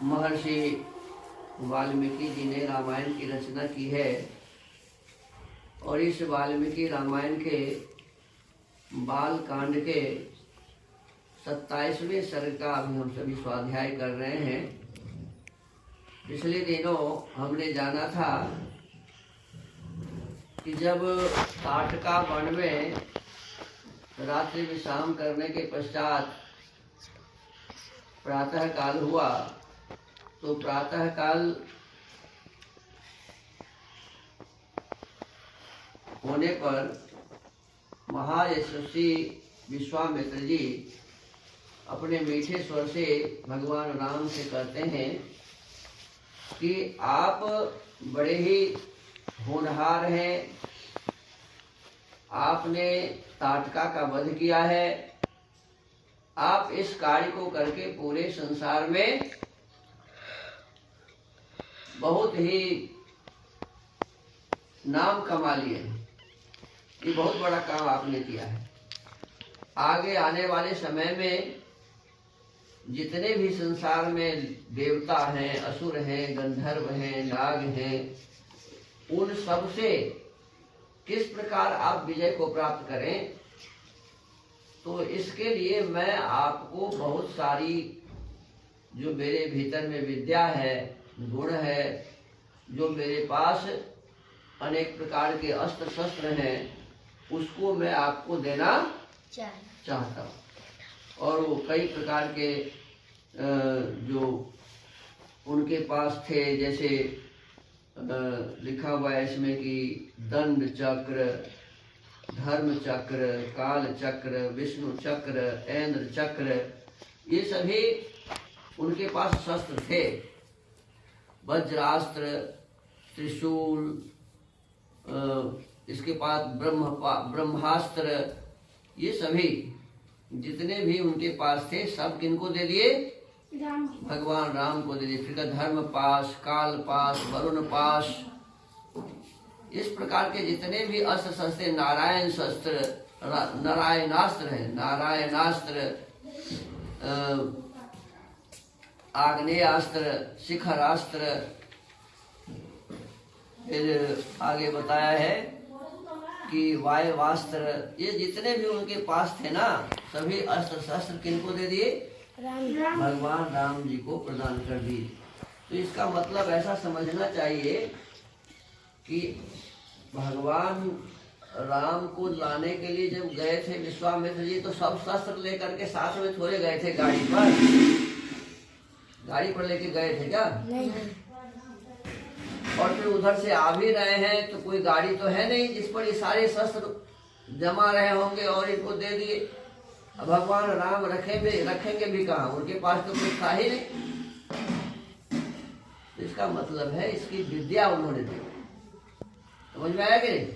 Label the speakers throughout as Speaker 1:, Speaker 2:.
Speaker 1: महर्षि वाल्मीकि जी ने रामायण की रचना की है और इस वाल्मीकि रामायण के बाल कांड के 27वें सर्ग का अभी हम सभी स्वाध्याय कर रहे हैं। पिछले दिनों हमने जाना था कि जब ताटका वन में रात्रि विश्राम करने के पश्चात प्रातः काल हुआ तो प्रातः काल होने पर महायशस्वी विश्वामित्र जी अपने मीठे स्वर से भगवान राम से कहते हैं कि आप बड़े ही होनहार हैं, आपने ताटका का वध किया है, आप इस कार्य को करके पूरे संसार में बहुत ही नाम कमा लिए। ये बहुत बड़ा काम आपने किया है। आगे आने वाले समय में जितने भी संसार में देवता हैं, असुर हैं, गंधर्व हैं, नाग हैं, उन सब से किस प्रकार आप विजय को प्राप्त करें, तो इसके लिए मैं आपको बहुत सारी जो मेरे भीतर में विद्या है, गुण है, जो मेरे पास अनेक प्रकार के अस्त्र शस्त्र हैं, उसको मैं आपको देना चाहता हूँ। और वो कई प्रकार के जो उनके पास थे, जैसे लिखा हुआ है इसमें कि दंड चक्र, धर्म चक्र, काल चक्र, विष्णु चक्र, ऐन्द्र चक्र, ये सभी उनके पास शस्त्र थे। वज्रास्त्र, त्रिशूल, इसके बाद ब्रह्मास्त्र, ये सभी जितने भी उनके पास थे सब किनको दे दिए? भगवान राम को दे दिए। फिर धर्म पाश, काल पाश, वरुण पाश, इस प्रकार के जितने भी अस्त्र शस्त्र, नारायण शस्त्र, नारायणास्त्र है, नारायणास्त्र, आग्नेयास्त्र, शिखरास्त्र, फिर आगे बताया है कि वायवास्त्र, ये जितने भी उनके पास थे ना, सभी अस्त्र शस्त्र किनको दे दिए? भगवान राम जी को प्रदान कर दिए। तो इसका मतलब ऐसा समझना चाहिए कि भगवान राम को लाने के लिए जब गए थे विश्वामित्र जी, तो सब शस्त्र लेकर के साथ में थोड़े गए थे गाड़ी पर लेके गए थे क्या? नहीं। और फिर उधर से आ भी रहे हैं तो कोई गाड़ी तो है नहीं जिस पर ये सारे शस्त्र जमा रहे होंगे और इनको दे दिए। अब भगवान राम रखेंगे भी कहाँ? उनके पास तो कुछ था ही नहीं। तो इसका मतलब है इसकी विद्या उन्होंने दी। समझ में आया कि नहीं?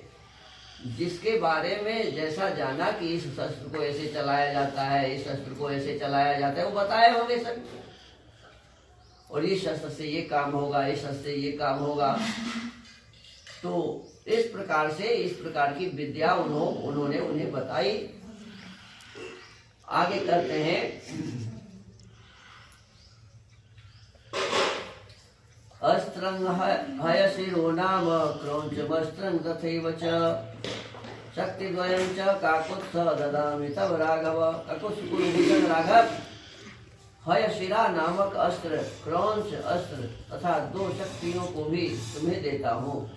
Speaker 1: जिसके बारे में जैसा जाना कि इस शस्त्र को ऐसे चलाया जाता है, इस शस्त्र को ऐसे चलाया जाता है, वो बताए होंगे सब। और इस शस्त्र से ये काम होगा, इस शस्त्र से ये काम होगा। तो इस प्रकार से इस प्रकार की विद्या उन्होंने उन्हें बताई। आगे करते हैं, अस्त्रं हयशिरो नाम क्रौञ्चमस्त्रं तथैव च शक्तिद्वयं च काकुत्स्थ ददामि तव राघव। काकुत्स्थ राघव, हयशिरा नामक अस्त्र, क्रौंच अस्त्र तथा 2 शक्तियों को भी तुम्हें देता हूँ।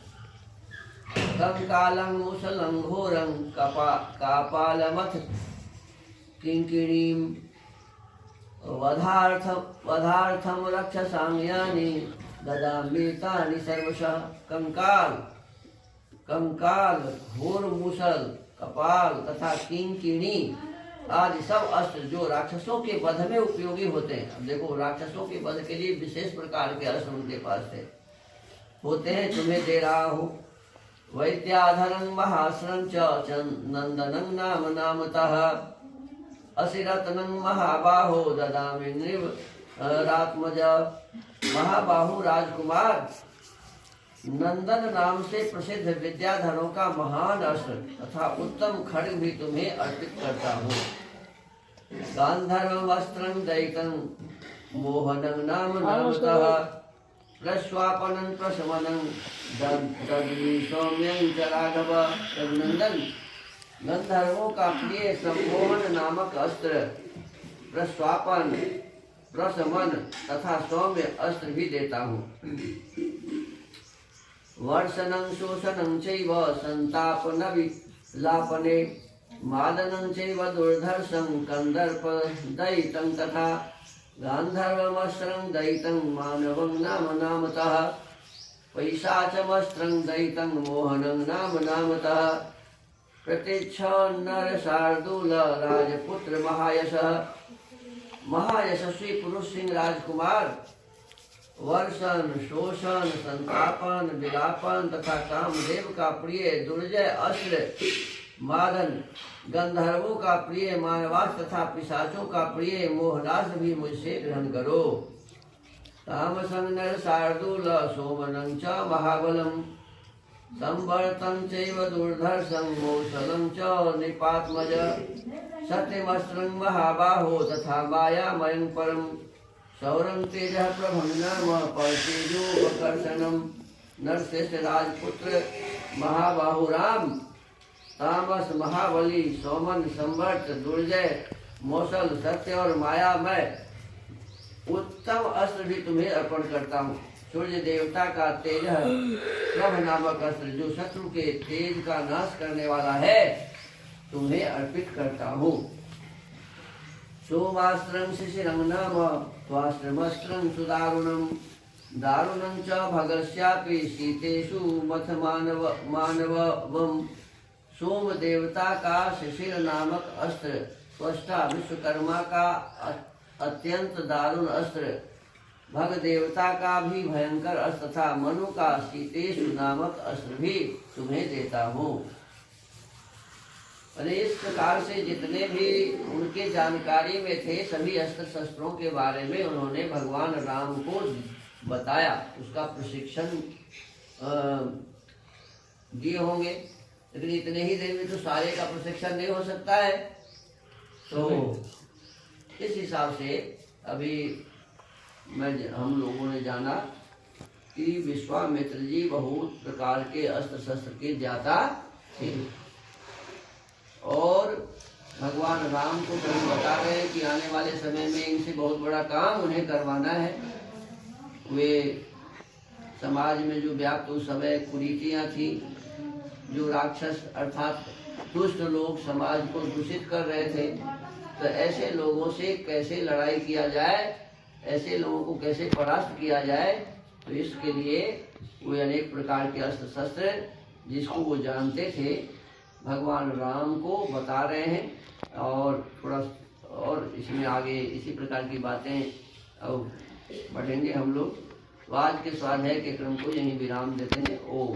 Speaker 1: कंकालं मुसलं घोरं कापालमथ किंकिणीं वधार्थम रक्षसांयानि ददामि तानि सर्वशः। कंकाल, घोर मूसल, कपाल तथा किंकिणी आदि सब अस्त्र जो राक्षसों के वध में उपयोगी होते हैं। अब देखो, राक्षसों के वध के लिए विशेष प्रकार के अस्त्र उनके पास थे, होते हैं, तुम्हें दे रहा हूँ। वैद्याधरं महास्त्रं च नंदनं नाम नामतः असिरत्नं महाबाहो ददामि नृवरात्मज। महाबाहु राजकुमार, नंदन नाम से प्रसिद्ध विद्याधरों का महान अस्त्र तथा उत्तम खड्ग भी तुम्हें अर्पित करता हूँ। गांधर्व वस्त्रं दैतं मोहनं नाम नामतः प्रस्वापनं प्रशमनं दद्मी सौम्यं च राघव। रघुनंदन, गंधर्वों का प्रिय सम्मोहन नामक अस्त्र, प्रस्वापन, प्रशमन तथा सौम्य अस्त्र भी देता हूँ। वर्षनं शोषणं चैव संतापन विलापने मादनं चैव दुर्धर्षं कंदर्पदयितं तथा गान्धर्वमस्त्रं दयितं मानवं नाम नामतः पैशाचमस्त्रं दयितं मोहनं नाम नामतः प्रतीच्छ नरशार्दूल राजपुत्र महायशः। महायशस्वी पुरुष सिंह राजकुमार वर्षण, शोषण, संतापन, विलापन तथा कामदेव का प्रिय दुर्जय अस्त्र मादन, गंधर्वों का प्रिय मानवास तथा पिशाचों का प्रिय मोहनास्त्र भी मुझसे ग्रहण करो। तामसं नरशार्दूल सोमनं च महाबलम् संवर्तं चैव दुर्धर्षं मौसलं च निपात्मज सत्यमस्त्रं महाबाहो तथा मायामयं परं शौरं तेजः प्रभं नाम परतेजोपकर्षणं। नरश्रेष्ठ राजपुत्र महाबाहु राम, तामस महाबली, सोमन, संवर्त, दुर्जय, मौसल, सत्य और मायामय उत्तम अस्त्र भी तुम्हें अर्पण करता हूँ। सूर्य देवता का तेज प्रभ नामक अस्त्र जो शत्रु के तेज का नाश करने वाला है तुम्हें अर्पित करता हूँ। सोमास्त्रं शिशिरं नाम त्वास्त्रमस्त्रं सुदारुणं दारुणं च भगस्यापि शीतेषु मथ मानवम्। सोम देवता का शिशिर नामक अस्त्र त्वष्टा विश्वकर्मा का अत्यंत दारुण अस्त्र, भग देवता का भी भयंकर अस्त्र तथा मनु का शीतेषु नामक अस्त्र भी तुम्हें देता हूँ। और इस प्रकार से जितने भी उनके जानकारी में थे सभी अस्त्र शस्त्रों के बारे में उन्होंने भगवान राम को बताया, उसका प्रशिक्षण दिए होंगे। लेकिन इतने ही दिन में तो सारे का प्रशिक्षण नहीं हो सकता है, तो इस हिसाब से अभी हम लोगों ने जाना कि विश्वामित्र जी बहुत प्रकार के अस्त्र शस्त्र के ज्ञाता थे और भगवान राम को कहीं बता रहे हैं कि आने वाले समय में इनसे बहुत बड़ा काम उन्हें करवाना है। वे समाज में जो व्याप्त उस समय कुरीतियां थी, जो राक्षस अर्थात दुष्ट लोग समाज को दूषित कर रहे थे, तो ऐसे लोगों से कैसे लड़ाई किया जाए, ऐसे लोगों को कैसे परास्त किया जाए, तो इसके लिए वे अनेक प्रकार के अस्त्र शस्त्र जिसको वो जानते थे भगवान राम को बता रहे हैं। और थोड़ा और इसमें आगे इसी प्रकार की बातें अब बढ़ेंगे हम लोग। तो आज के स्वाध्याय के क्रम को यहीं विराम देते हैं। ओम।